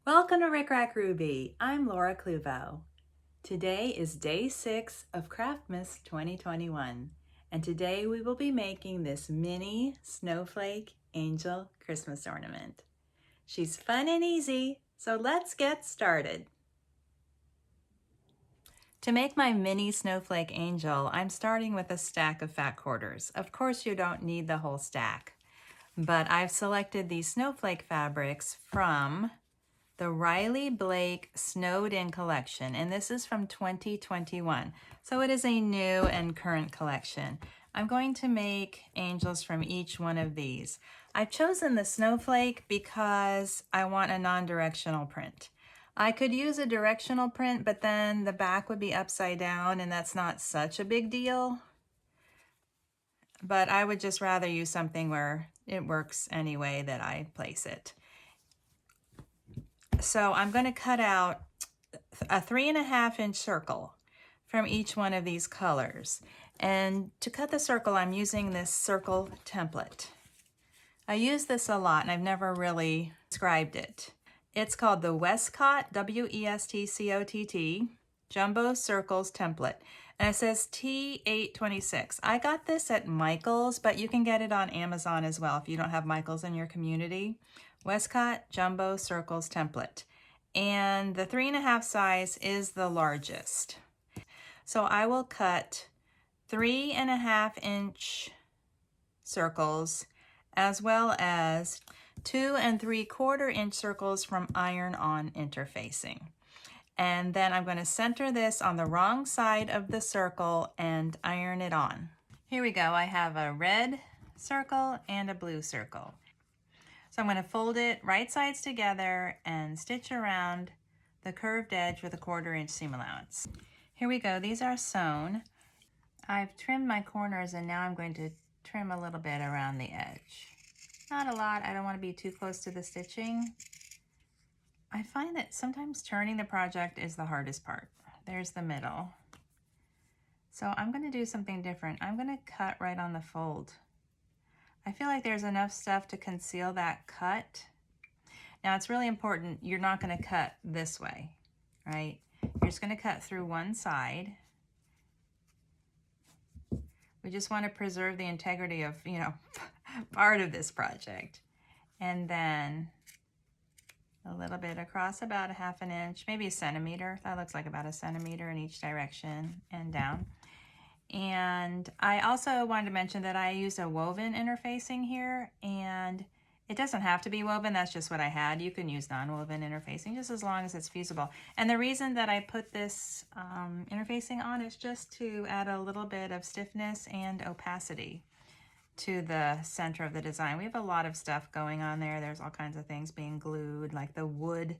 Welcome to Rick Rack Ruby. I'm Laura Cluvo. Today is day 6 of Craftmas 2021, and today we will be making this mini snowflake angel Christmas ornament. She's fun and easy, so let's get started. To make my mini snowflake angel, I'm starting with a stack of fat quarters. Of course, you don't need the whole stack, but I've selected these snowflake fabrics from the Riley Blake Snowed In collection, and this is from 2021. So it is a new and current collection. I'm going to make angels from each one of these. I've chosen the snowflake because I want a non-directional print. I could use a directional print, but then the back would be upside down, and that's not such a big deal. But I would just rather use something where it works any way that I place it. So I'm going to cut out a 3.5 inch circle from each one of these colors. And to cut the circle, I'm using this circle template. I use this a lot and I've never really described it. It's called the Westcott, W-E-S-T-C-O-T-T, Jumbo Circles Template. And it says T826. I got this at Michael's, but you can get it on Amazon as well if you don't have Michael's in your community. Westcott Jumbo Circles Template. And the 3.5 size is the largest. So I will cut 3.5 inch circles as well as 2 3/4 inch circles from iron-on interfacing. And then I'm going to center this on the wrong side of the circle and iron it on. Here we go. I have a red circle and a blue circle. So I'm going to fold it right sides together and stitch around the curved edge with a 1/4 inch seam allowance. Here we go. These are sewn. I've trimmed my corners and now I'm going to trim a little bit around the edge. Not a lot. I don't want to be too close to the stitching. I find that sometimes turning the project is the hardest part. There's the middle. So I'm going to do something different. I'm going to cut right on the fold. I feel like there's enough stuff to conceal that cut. Now it's really important, you're not going to cut this way, right? You're just going to cut through one side. We just want to preserve the integrity of, part of this project. And then a little bit across, about 1/2 inch, maybe 1 centimeter. That looks like about 1 centimeter in each direction and down. And I also wanted to mention that I use a woven interfacing here, and it doesn't have to be woven, that's just what I had. You can use non-woven interfacing just as long as it's feasible. And the reason that I put this interfacing on is just to add a little bit of stiffness and opacity to the center of the design. We have a lot of stuff going on there. There's all kinds of things being glued, like the wood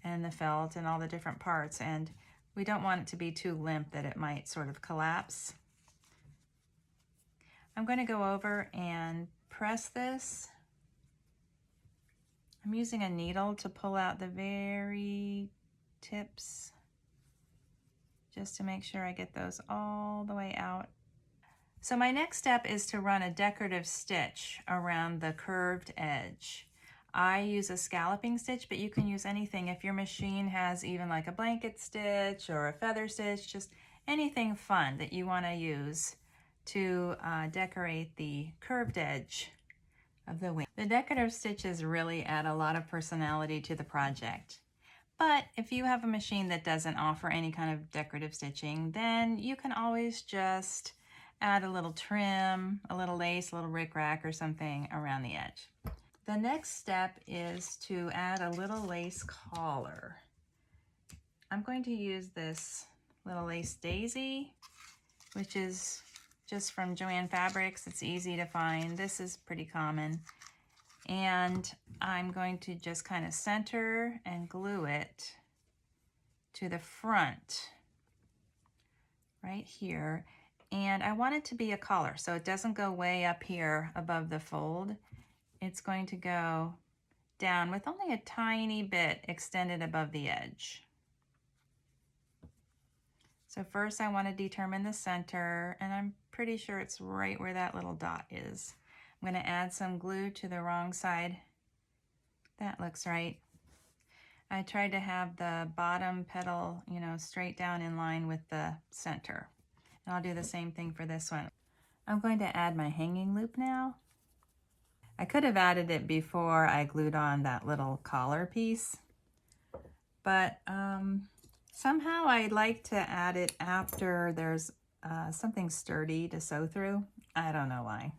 and the felt and all the different parts, and we don't want it to be too limp that it might sort of collapse. I'm going to go over and press this. I'm using a needle to pull out the very tips just to make sure I get those all the way out. So my next step is to run a decorative stitch around the curved edge. I use a scalloping stitch, but you can use anything. If your machine has even like a blanket stitch or a feather stitch, just anything fun that you want to use to decorate the curved edge of the wing. The decorative stitches really add a lot of personality to the project. But if you have a machine that doesn't offer any kind of decorative stitching, then you can always just add a little trim, a little lace, a little rickrack or something around the edge. The next step is to add a little lace collar. I'm going to use this little lace daisy, which is just from JoAnn Fabrics. It's easy to find. This is pretty common. And I'm going to just kind of center and glue it to the front right here. And I want it to be a collar, so it doesn't go way up here above the fold. It's going to go down with only a tiny bit extended above the edge. So first I want to determine the center, and I'm pretty sure it's right where that little dot is. I'm going to add some glue to the wrong side. That looks right. I tried to have the bottom petal, you know, straight down in line with the center. And I'll do the same thing for this one. I'm going to add my hanging loop now. I could have added it before I glued on that little collar piece, but somehow I like to add it after there's something sturdy to sew through. I don't know why.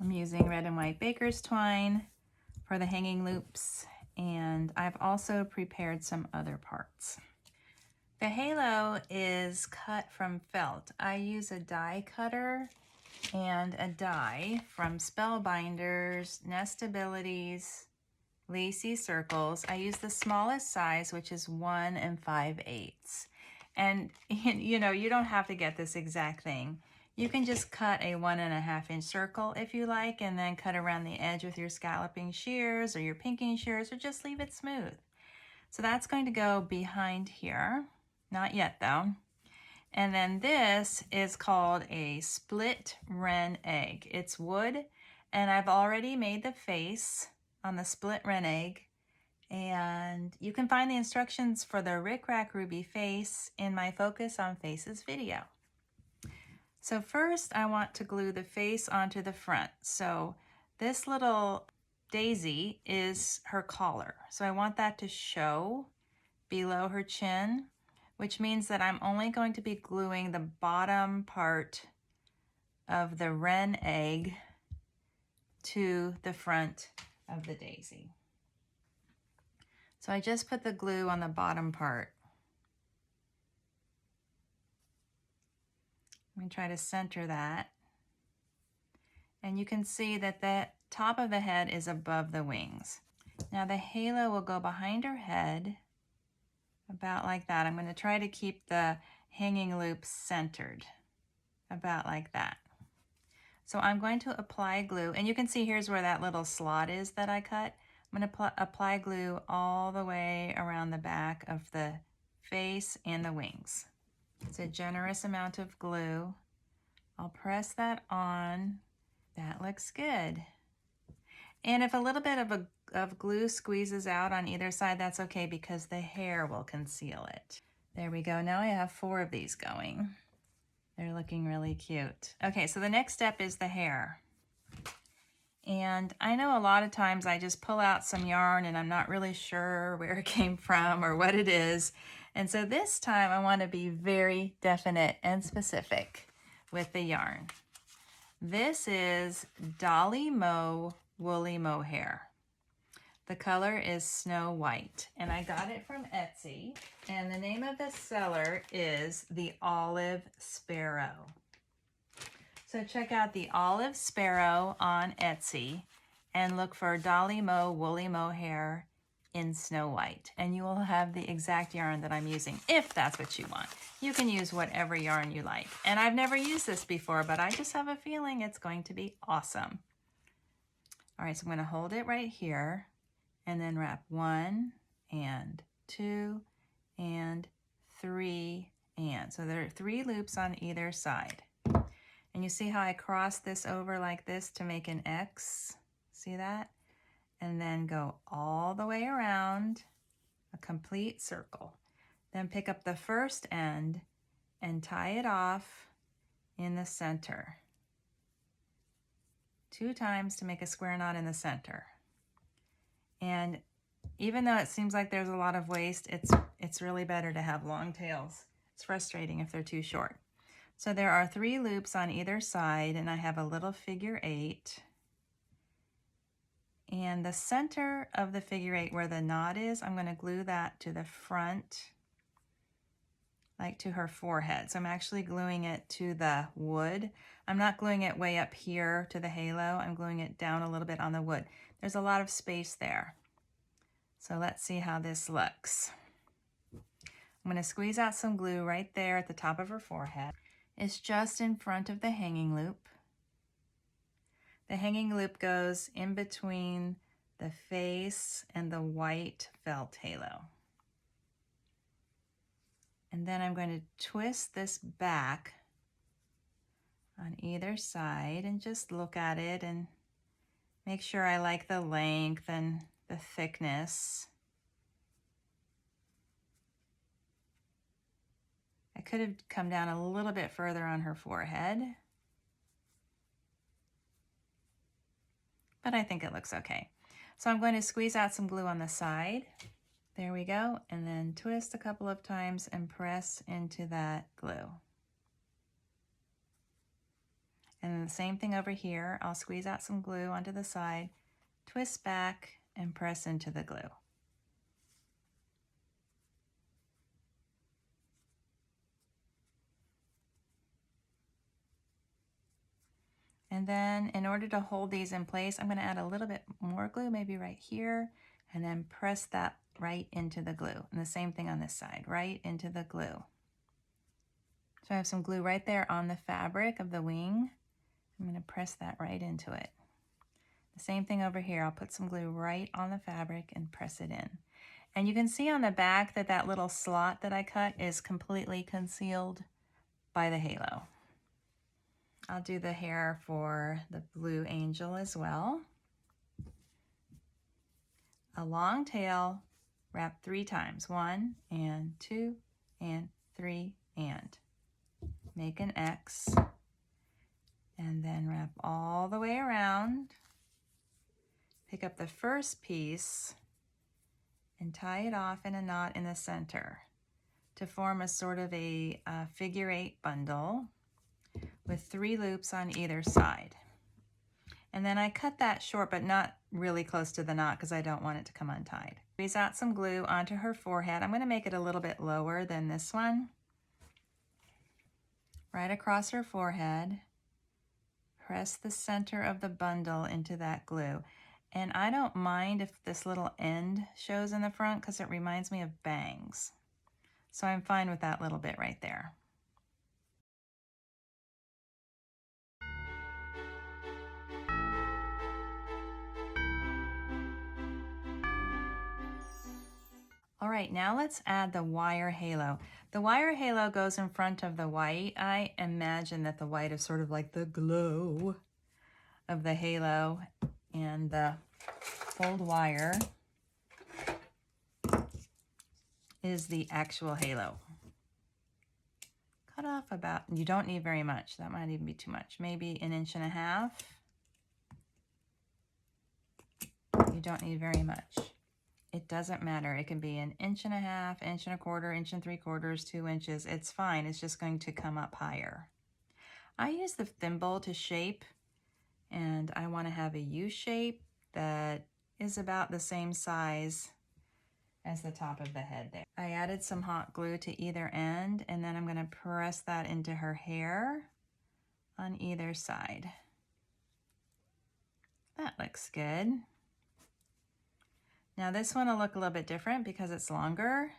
I'm using red and white baker's twine for the hanging loops, and I've also prepared some other parts. The halo is cut from felt. I use a die cutter and a die from Spellbinders, Nestabilities, Lacy Circles. I use the smallest size, which is 1 5/8. And you know, you don't have to get this exact thing. You can just cut a 1 1/2 inch circle if you like, and then cut around the edge with your scalloping shears or your pinking shears, or just leave it smooth. So that's going to go behind here. Not yet though. And then this is called a split wren egg. It's wood, and I've already made the face on the split wren egg. And you can find the instructions for the Rick Rack Ruby face in my Focus on Faces video. So first I want to glue the face onto the front. So this little daisy is her collar. So I want that to show below her chin, which means that I'm only going to be gluing the bottom part of the wren egg to the front of the daisy. So I just put the glue on the bottom part. I'm going to try to center that. And you can see that the top of the head is above the wings. Now the halo will go behind her head, about like that. I'm going to try to keep the hanging loop centered, about like that. So I'm going to apply glue, and you can see here's where that little slot is that I cut. I'm going to apply glue all the way around the back of the face and the wings. It's a generous amount of glue. I'll press that on. That looks good. And if a little bit of glue squeezes out on either side, that's okay, because the hair will conceal it. There we go. Now I have 4 of these going. They're looking really cute. Okay, so the next step is the hair. And I know a lot of times I just pull out some yarn and I'm not really sure where it came from or what it is. And so this time I want to be very definite and specific with the yarn. This is Dolly Mo Woolly Mohair. The color is Snow White, and I got it from Etsy, and the name of the seller is TheOliveSparrow. So check out TheOliveSparrow on Etsy and look for Dolly Mo Woolly Mohair in Snow White, and you will have the exact yarn that I'm using, if that's what you want. You can use whatever yarn you like. And I've never used this before, but I just have a feeling it's going to be awesome. All right, so I'm going to hold it right here and then wrap 1 and 2 and 3 and. So there are 3 loops on either side. And you see how I cross this over like this to make an X? See that? And then go all the way around a complete circle. Then pick up the first end and tie it off in the center. 2 times to make a square knot in the center. And even though it seems like there's a lot of waste, it's really better to have long tails. It's frustrating if they're too short. So there are 3 loops on either side, and I have a little figure 8. And the center of the figure 8 where the knot is, I'm going to glue that to the front, like to her forehead. So I'm actually gluing it to the wood. I'm not gluing it way up here to the halo. I'm gluing it down a little bit on the wood. There's a lot of space there. So let's see how this looks. I'm going to squeeze out some glue right there at the top of her forehead. It's just in front of the hanging loop. The hanging loop goes in between the face and the white felt halo. And then I'm going to twist this back on either side and just look at it and Make sure I like the length and the thickness. I could have come down a little bit further on her forehead, but I think it looks okay. So I'm going to squeeze out some glue on the side. There we go. And then twist a couple of times and press into that glue. And then the same thing over here. I'll squeeze out some glue onto the side, twist back, and press into the glue. And then in order to hold these in place, I'm going to add a little bit more glue, maybe right here, and then press that right into the glue. And the same thing on this side, right into the glue. So I have some glue right there on the fabric of the wing. I'm going to press that right into it. The same thing over here. I'll put some glue right on the fabric and press it in. And you can see on the back that that little slot that I cut is completely concealed by the halo. I'll do the hair for the blue angel as well. A long tail, wrap 3 times. 1 and 2 and 3 and. Make an X and then wrap all the way around. Pick up the first piece and tie it off in a knot in the center to form a sort of a figure 8 bundle with 3 loops on either side. And then I cut that short, but not really close to the knot because I don't want it to come untied. Squeeze out some glue onto her forehead. I'm going to make it a little bit lower than this one. Right across her forehead. Press the center of the bundle into that glue. And I don't mind if this little end shows in the front because it reminds me of bangs. So I'm fine with that little bit right there. All right, now let's add the wire halo. The wire halo goes in front of the white. I imagine that the white is sort of like the glow of the halo, and the old wire is the actual halo. Cut off about, you don't need very much. That might even be too much. Maybe 1.5 inches. You don't need very much. It doesn't matter. It can be 1.5 inches, 1.25 inches, 1 3/4, 2 inches. It's fine. It's just going to come up higher. I use the thimble to shape, and I want to have a U shape that is about the same size as the top of the head there. I added some hot glue to either end, and then I'm going to press that into her hair on either side. That looks good. Now this one will look a little bit different because it's longer.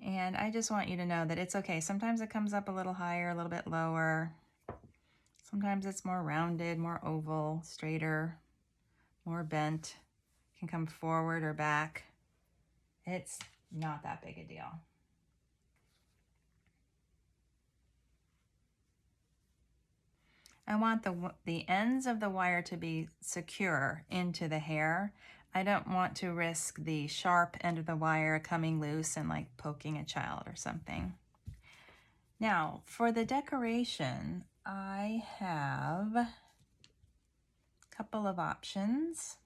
And I just want you to know that it's okay. Sometimes it comes up a little higher, a little bit lower. Sometimes it's more rounded, more oval, straighter, more bent. It can come forward or back. It's not that big a deal. I want the ends of the wire to be secure into the hair. I don't want to risk the sharp end of the wire coming loose and like poking a child or something. Now, for the decoration, I have a couple of options.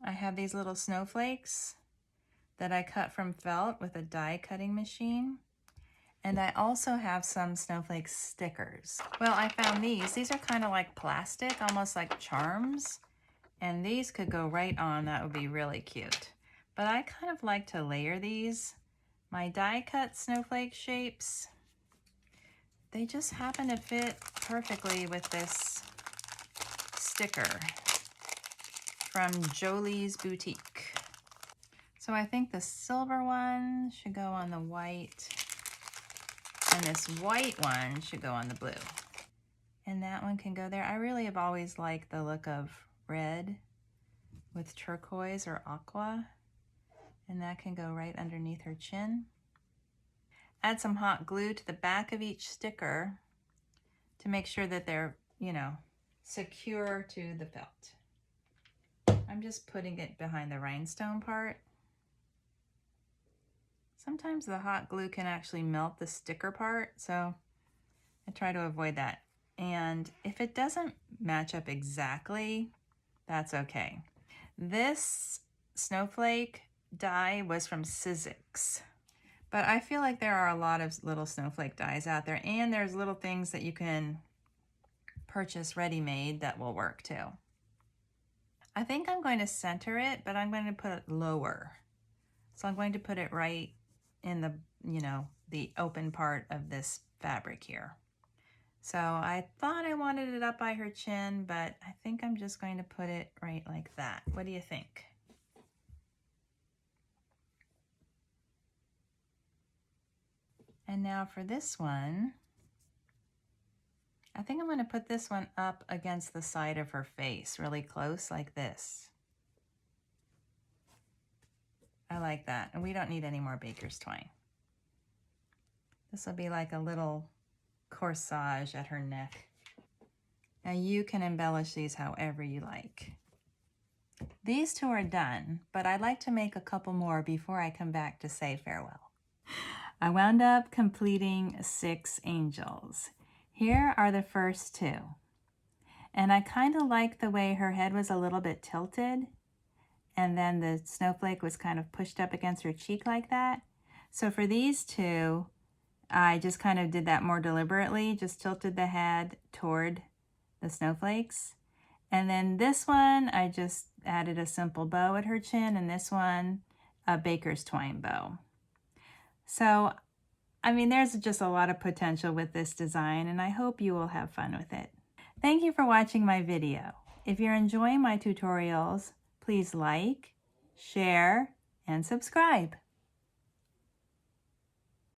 I have these little snowflakes that I cut from felt with a die cutting machine. And I also have some snowflake stickers. Well, I found these. These are kind of like plastic, almost like charms. And these could go right on. That would be really cute. But I kind of like to layer these. My die cut snowflake shapes, they just happen to fit perfectly with this sticker from Jolie's Boutique. So I think the silver one should go on the white, and this white one should go on the blue. And that one can go there. I really have always liked the look of red with turquoise or aqua, and that can go right underneath her chin. Add some hot glue to the back of each sticker to make sure that they're, secure to the felt. I'm just putting it behind the rhinestone part. Sometimes the hot glue can actually melt the sticker part, so I try to avoid that. And if it doesn't match up exactly, that's okay. This snowflake die was from Sizzix, but I feel like there are a lot of little snowflake dies out there, and there's little things that you can purchase ready-made that will work too. I think I'm going to center it, but I'm going to put it lower. So I'm going to put it right in the, the open part of this fabric here. So I thought I wanted it up by her chin, but I think I'm just going to put it right like that. What do you think? And now for this one, I think I'm going to put this one up against the side of her face, really close like this. I like that. And we don't need any more baker's twine. This will be like a little corsage at her neck. Now you can embellish these however you like. These two are done, but I'd like to make a couple more before I come back to say farewell. I wound up completing 6 angels. Here are the first 2. And I kind of like the way her head was a little bit tilted, and then the snowflake was kind of pushed up against her cheek like that. So for these 2, I just kind of did that more deliberately, just tilted the head toward the snowflakes. And then this one, I just added a simple bow at her chin, and this one, a baker's twine bow. So, I mean, there's just a lot of potential with this design, and I hope you will have fun with it. Thank you for watching my video. If you're enjoying my tutorials, please like, share, and subscribe.